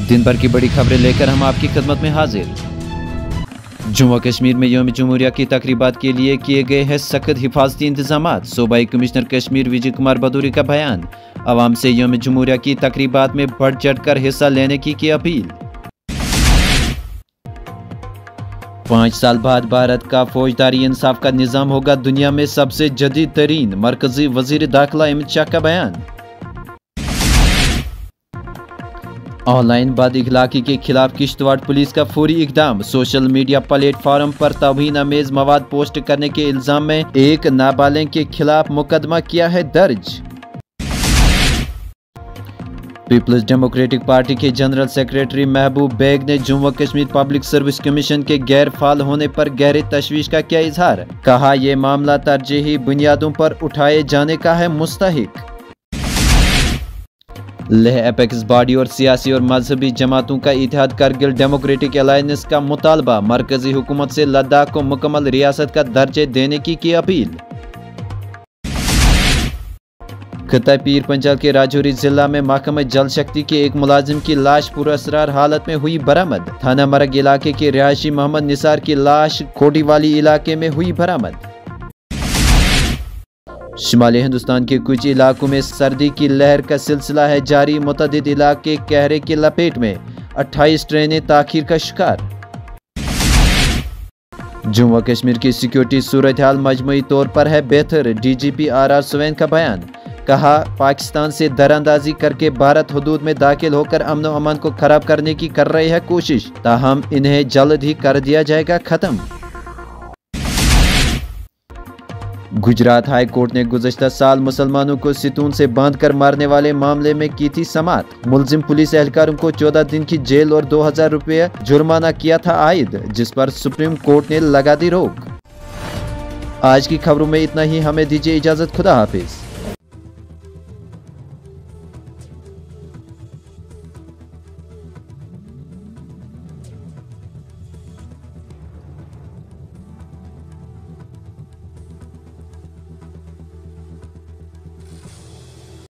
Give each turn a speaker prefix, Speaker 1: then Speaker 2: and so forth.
Speaker 1: दिन भर की बड़ी खबरें लेकर हम आपकी खिदमत में हाजिर। जम्मू कश्मीर में यौम जमहूरिया की तकरीबात के लिए किए गए हैं सख्त हिफाजती इंतजामात। सूबाई कमिश्नर कश्मीर विजय कुमार भदौरी का बयान। आवाम से यौम जमहूरिया की तकरीबात में बढ़ चढ़ कर हिस्सा लेने की अपील। 5 साल बाद भारत का फौजदारी इंसाफ का निज़ाम होगा दुनिया में सबसे जदीद तरीन। मरकजी वजीर दाखिला अमित शाह का बयान। ऑनलाइन बद इखलाकी के खिलाफ किश्तवाड़ पुलिस का फौरी इकदाम। सोशल मीडिया प्लेटफॉर्म पर तौहीन आमेज मवाद पोस्ट करने के इल्जाम में एक नाबालिग के खिलाफ मुकदमा किया है दर्ज। पीपल्स डेमोक्रेटिक पार्टी के जनरल सेक्रेटरी महबूब बेग ने Jammu Kashmir public service commission के गैर फाल होने पर गहरी तशवीश का किया इजहार। कहा यह मामला तरजीही बुनियादों पर उठाए जाने का है मुस्तहिक। लेह एपेक्स बॉडी और सियासी और मजहबी जमातों का इत्तेहाद करगिल डेमोक्रेटिक अलायंस का मुतालबा। मरकजी हुकूमत से लद्दाख को मुकम्मल रियासत का दर्जे देने की अपील। खिता पीर पंजाल के राजौरी जिला में महकमा जल शक्ति के एक मुलाजिम की लाश पुरअसरार हालत में हुई बरामद। थाना मरग इलाके के रिहायशी मोहम्मद निसार की लाश खोटीवाली इलाके में हुई बरामद। शुमाली हिंदुस्तान के कुछ इलाकों में सर्दी की लहर का सिलसिला है जारी। मुतअद्दिद इलाके कहरे की लपेट में। 28 ट्रेनें ताखीर का शिकार। जम्मू कश्मीर की सिक्योरिटी सूरत हाल मजमूई तौर पर है बेहतर। डीजीपी RR सुवैन का बयान। कहा पाकिस्तान से दरअंदाजी करके भारत हुदूद में दाखिल होकर अमन व अमान को खराब करने की कर रही है कोशिश, ताहम इन्हें जल्द ही कर दिया जाएगा खत्म। गुजरात हाई कोर्ट ने गुज़श्ता साल मुसलमानों को सितून से बांध कर मारने वाले मामले में की थी समाअत। मुलजिम पुलिस एहलकारों को 14 दिन की जेल और 2000 रुपये जुर्माना किया था आयद, जिस पर सुप्रीम कोर्ट ने लगा दी रोक। आज की खबरों में इतना ही। हमें दीजिए इजाजत। खुदा हाफिज।